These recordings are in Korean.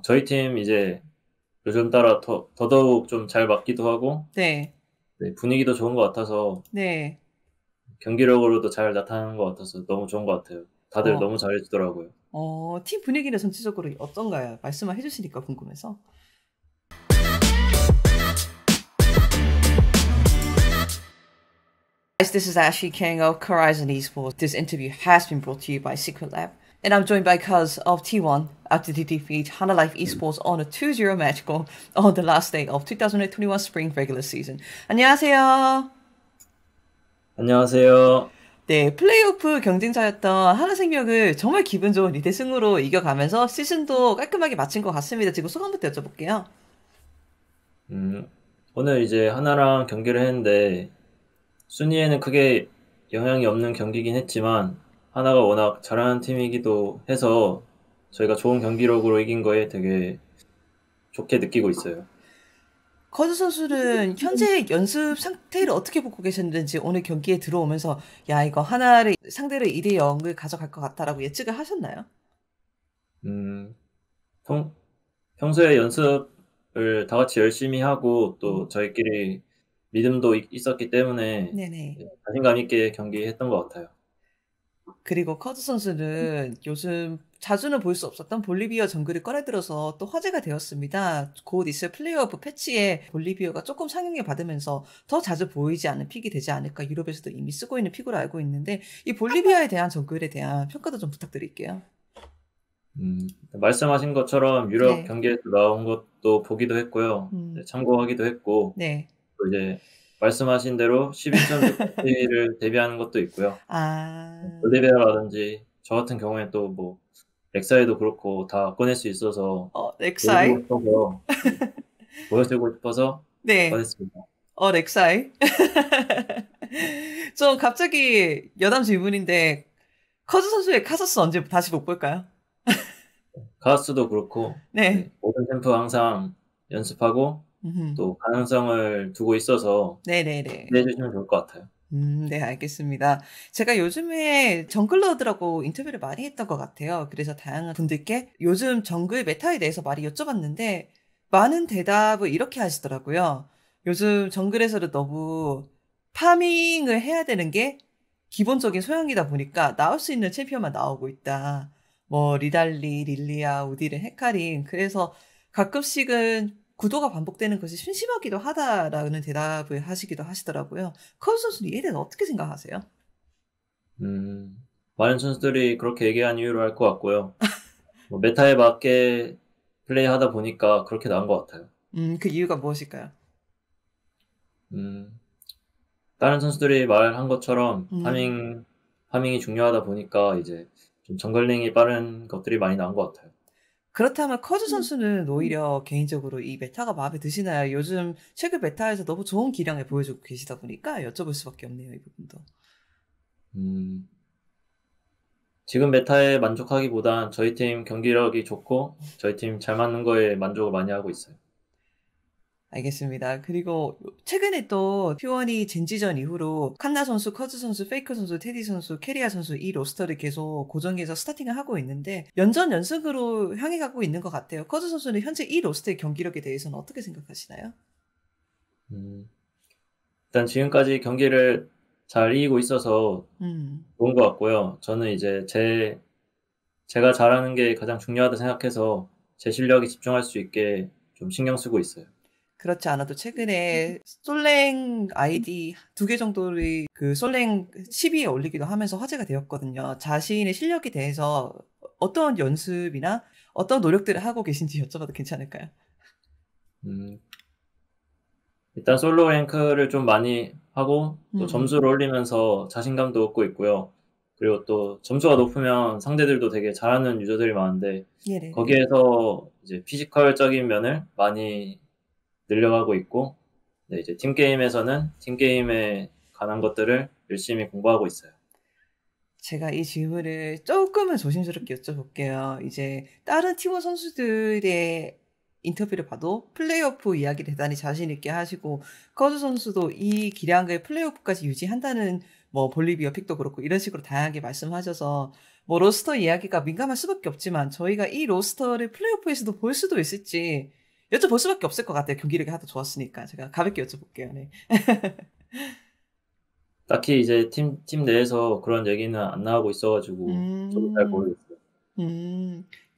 저희 팀 이제 요즘 따라 더더욱 좀 잘 맞기도 하고, 네. 네, 분위기도 좋은 것 같아서 네. 경기력으로도 잘 나타나는 것 같아서 너무 좋은 것 같아요. 다들 어. 너무 잘해주더라고요. 팀 분위기는 전체적으로 어떤가요? 말씀을 해 주시니까 궁금해서. Guys, this is Ashley King of Horizon Esports. This interview has been brought to you by Secret Lab. And I'm joined by Cuz of T1 after the defeat Hana Life Esports on a 2-0 match goal on the last day of 2021 spring regular season. 안녕하세요. 안녕하세요. 네, 플레이오프 경쟁자였던 하나생명을 정말 기분 좋은 2대 승으로 이겨가면서 시즌도 깔끔하게 마친 것 같습니다. 지금 소감부터 여쭤볼게요. 음, 오늘 이제 하나랑 경기를 했는데 순위에는 크게 영향이 없는 경기긴 했지만 하나가 워낙 잘하는 팀이기도 해서 저희가 좋은 경기력으로 이긴 거에 되게 좋게 느끼고 있어요. 커즈 선수는 현재 연습 상태를 어떻게 보고 계셨는지 오늘 경기에 들어오면서 야, 이거 하나를 상대를 2대 0을 가져갈 것 같다라고 예측을 하셨나요? 음, 평, 평소에 연습을 다 같이 열심히 하고 또 저희끼리 믿음도 있었기 때문에 네네. 자신감 있게 경기했던 것 같아요. 그리고 커즈 선수는 요즘 자주는 볼 수 없었던 볼리비아 정글을 꺼내들어서 또 화제가 되었습니다. 곧 있을 플레이오프 패치에 볼리비아가 조금 상영을 받으면서 더 자주 보이지 않는 픽이 되지 않을까 유럽에서도 이미 쓰고 있는 픽으로 알고 있는데 이 볼리비아에 대한 정글에 대한 평가도 좀 부탁드릴게요. 말씀하신 것처럼 유럽 네. 경기에서 나온 것도 보기도 했고요. 네, 음, 참고하기도 했고, 네. 또 이제 말씀하신 대로 12.6를 데뷔하는 것도 있고요. 아, 볼리비아라든지 저 같은 경우에 또 뭐 렉사이도 그렇고 다 꺼낼 수 있어서 보여주고 렉사이? 싶어서 네, 보여주고 싶어서 네. 꺼냈습니다. 렉사이? 좀 갑자기 여담 질문인데 커즈 선수의 카서스 언제 다시 못 볼까요? 가스도 그렇고 네. 네, 모든 챔프 항상 연습하고 음흠. 또 가능성을 두고 있어서 네네네. 기대해 주시면 좋을 것 같아요. 네, 알겠습니다. 제가 요즘에 정글러들하고 인터뷰를 많이 했던 것 같아요. 그래서 다양한 분들께 요즘 정글 메타에 대해서 많이 여쭤봤는데, 많은 대답을 이렇게 하시더라고요. 요즘 정글에서도 너무 파밍을 해야 되는 게 기본적인 소양이다 보니까 나올 수 있는 챔피언만 나오고 있다. 뭐, 리달리, 릴리아, 우디른, 헤카림. 그래서 가끔씩은 구도가 반복되는 것이 심심하기도 하다라는 대답을 하시기도 하시더라고요. 커즈 선수는 이에 대해서 어떻게 생각하세요? 음, 많은 선수들이 그렇게 얘기한 이유로 할 것 같고요. 뭐 메타에 맞게 플레이하다 보니까 그렇게 나온 것 같아요. 그 이유가 무엇일까요? 음, 다른 선수들이 말한 것처럼 음, 파밍이 중요하다 보니까 이제 좀 정글링이 빠른 것들이 많이 나온 것 같아요. 그렇다면 커즈 선수는 오히려 개인적으로 이 메타가 마음에 드시나요? 요즘 최근 메타에서 너무 좋은 기량을 보여주고 계시다 보니까 여쭤볼 수밖에 없네요, 이 부분도. 음, 지금 메타에 만족하기보단 저희 팀 경기력이 좋고 저희 팀 잘 맞는 거에 만족을 많이 하고 있어요. 알겠습니다. 그리고 최근에 또 T1이 젠지전 이후로 칸나 선수, 커즈 선수, 페이커 선수, 테디 선수, 캐리아 선수 이 로스터를 계속 고정해서 스타팅을 하고 있는데 연전 연승으로 향해 가고 있는 것 같아요. 커즈 선수는 현재 이 로스터의 경기력에 대해서는 어떻게 생각하시나요? 음, 일단 지금까지 경기를 잘 이기고 있어서 음. 좋은 것 같고요. 저는 이제 제가 잘하는 게 가장 중요하다 생각해서 제 실력에 집중할 수 있게 좀 신경 쓰고 있어요. 그렇지 않아도 최근에 솔랭 아이디 2개 정도를 그 솔랭 10위에 올리기도 하면서 화제가 되었거든요. 자신의 실력에 대해서 어떤 연습이나 어떤 노력들을 하고 계신지 여쭤봐도 괜찮을까요? 음, 일단 솔로 랭크를 좀 많이 하고 음, 또 음. 점수를 올리면서 자신감도 얻고 있고요. 그리고 또 점수가 높으면 상대들도 되게 잘하는 유저들이 많은데 네네네. 거기에서 이제 피지컬적인 면을 많이 늘려가고 있고 네, 이제 팀게임에서는 팀게임에 관한 것들을 열심히 공부하고 있어요. 제가 이 질문을 조금은 조심스럽게 여쭤볼게요. 이제 다른 팀원 선수들의 인터뷰를 봐도 플레이오프 이야기 대단히 자신 있게 하시고 커즈 선수도 이 기량을 플레이오프까지 유지한다는 뭐 볼리비아 픽도 그렇고 이런 식으로 다양하게 말씀하셔서 뭐 로스터 이야기가 민감할 수밖에 없지만 저희가 이 로스터를 플레이오프에서도 볼 수도 있을지 여쭤볼 수밖에 없을 것 같아요. 경기력이 하도 좋았으니까 제가 가볍게 여쭤볼게요. 네. 딱히 이제 팀 내에서 그런 얘기는 안 나오고 있어가지고 저도 잘 음, 모르겠어요.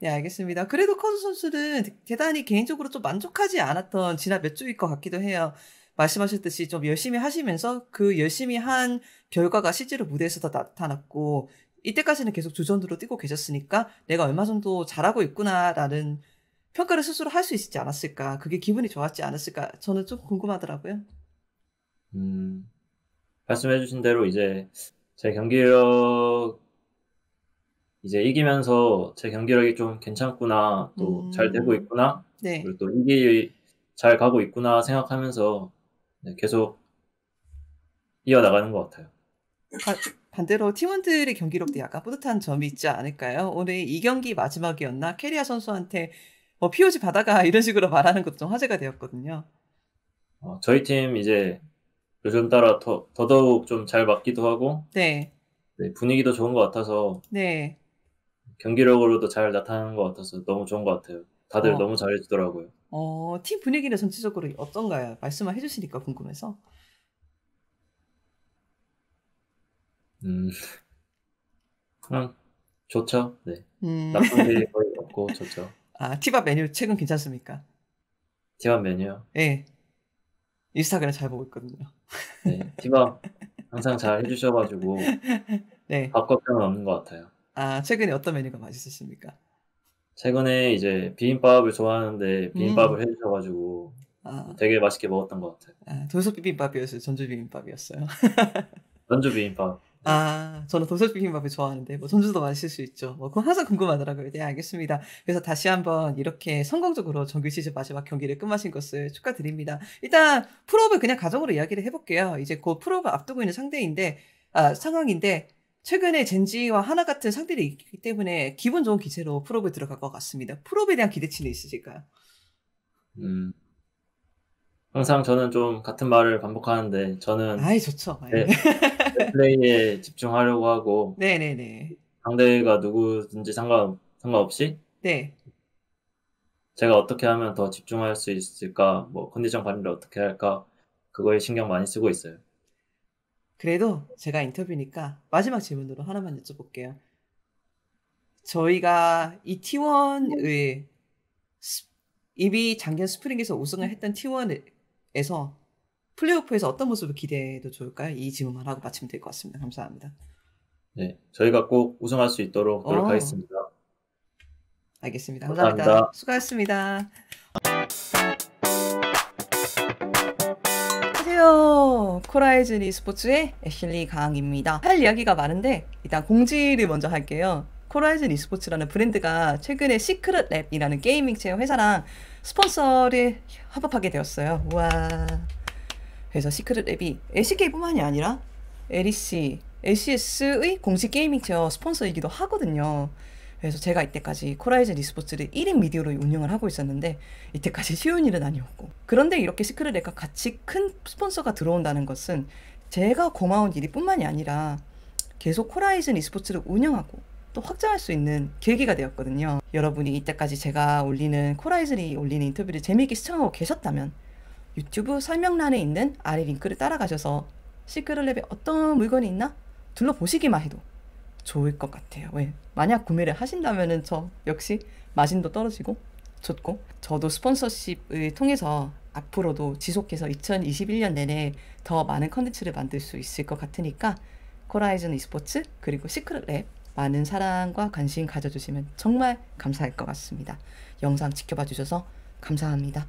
네, 알겠습니다. 그래도 커즈 선수는 대단히 개인적으로 좀 만족하지 않았던 지난 몇 주일 것 같기도 해요. 말씀하셨듯이 좀 열심히 하시면서 그 열심히 한 결과가 실제로 무대에서도 나타났고, 이때까지는 계속 주전으로 뛰고 계셨으니까 내가 얼마 정도 잘하고 있구나라는 평가를 스스로 할 수 있지 않았을까. 그게 기분이 좋았지 않았을까. 저는 좀 궁금하더라고요. 음, 말씀해주신 대로 이제 제 경기력 이제 이기면서 제 경기력이 좀 괜찮구나, 또 잘 되고 있구나, 네. 그리고 또 이기 잘 가고 있구나 생각하면서 네, 계속 이어나가는 것 같아요. 반대로 팀원들의 경기력도 약간 뿌듯한 점이 있지 않을까요? 오늘 이 경기 마지막이었나? 캐리아 선수한테 뭐 POG 받아가 이런 식으로 말하는 것도 좀 화제가 되었거든요. 저희 팀 이제 요즘 따라 더더욱 좀 잘 맞기도 하고 네, 네, 분위기도 좋은 것 같아서 네. 경기력으로도 잘 나타나는 것 같아서 너무 좋은 것 같아요. 다들 어, 너무 잘해주더라고요. 팀 분위기는 전체적으로 어떤가요? 말씀을 해주시니까 궁금해서. 음, 그냥 좋죠. 네. 음, 나쁜 게 거의 없고 좋죠. 티밥 메뉴 최근 괜찮습니까? 티밥 메뉴요. 네, 인스타그램 잘 보고 있거든요. 네, 티밥 항상 잘 해주셔가지고 네. 밥 걱정은 없는 것 같아요. 최근에 어떤 메뉴가 맛있으십니까? 최근에 이제 비빔밥을 좋아하는데 음, 비빔밥을 해주셔가지고 아, 되게 맛있게 먹었던 것 같아요. 돌솥 비빔밥이었어요? 전주 비빔밥이었어요? 전주 비빔밥. 네. 저는 도서 비빔밥을 좋아하는데, 뭐, 전주도 맛있을 수 있죠. 뭐, 그건 항상 궁금하더라고요. 네, 알겠습니다. 그래서 다시 한번 이렇게 성공적으로 정규 시즌 마지막 경기를 끝마신 것을 축하드립니다. 일단, 풀업을 그냥 가정으로 이야기를 해볼게요. 이제 곧 풀업을 앞두고 있는 상황인데, 최근에 젠지와 하나 같은 상대들이 있기 때문에 기분 좋은 기세로 풀업을 들어갈 것 같습니다. 풀업에 대한 기대치는 있으실까요? 음, 항상 저는 좀 같은 말을 반복하는데 저는 아이, 좋죠. 예. 제 플레이에 집중하려고 하고 네네네. 상대가 누구든지 상관없이 네. 제가 어떻게 하면 더 집중할 수 있을까, 뭐 컨디션 관리를 어떻게 할까, 그거에 신경 많이 쓰고 있어요. 그래도 제가 인터뷰니까 마지막 질문으로 하나만 여쭤볼게요. 저희가 이 T1의 이미 작년 스프링에서 우승을 했던 T1에서 플레이오프에서 어떤 모습을 기대해도 좋을까요? 이 질문만 하고 마치면 될 것 같습니다. 감사합니다. 네, 저희가 꼭 우승할 수 있도록 어, 노력하겠습니다. 알겠습니다. 감사합니다. 감사합니다. 수고하셨습니다. 안녕하세요. 코라이즌 e스포츠의 애슐리 강입니다. 할 이야기가 많은데 일단 공지를 먼저 할게요. 코라이즌 e스포츠라는 브랜드가 최근에 시크릿 랩이라는 게이밍체험 회사랑 스폰서를 협업하게 되었어요. 와. 그래서 시크릿 랩이 LCK뿐만이 아니라 LEC, LCS의 공식 게이밍 체어 스폰서이기도 하거든요. 그래서 제가 이때까지 코라이즌 e스포츠를 1인 미디어로 운영을 하고 있었는데 이때까지 쉬운 일은 아니었고, 그런데 이렇게 시크릿 랩과 같이 큰 스폰서가 들어온다는 것은 제가 고마운 일이 뿐만이 아니라 계속 코라이즌 e스포츠를 운영하고 또 확장할 수 있는 계기가 되었거든요. 여러분이 이때까지 제가 올리는 코라이즌이 올리는 인터뷰를 재미있게 시청하고 계셨다면 유튜브 설명란에 있는 아래 링크를 따라가셔서 시크릿 랩에 어떤 물건이 있나 둘러보시기만 해도 좋을 것 같아요. 왜? 만약 구매를 하신다면은 저 역시 마진도 떨어지고 좋고, 저도 스폰서십을 통해서 앞으로도 지속해서 2021년 내내 더 많은 컨텐츠를 만들 수 있을 것 같으니까 코라이즌 e스포츠 그리고 시크릿 랩 많은 사랑과 관심 가져주시면 정말 감사할 것 같습니다. 영상 지켜봐 주셔서 감사합니다.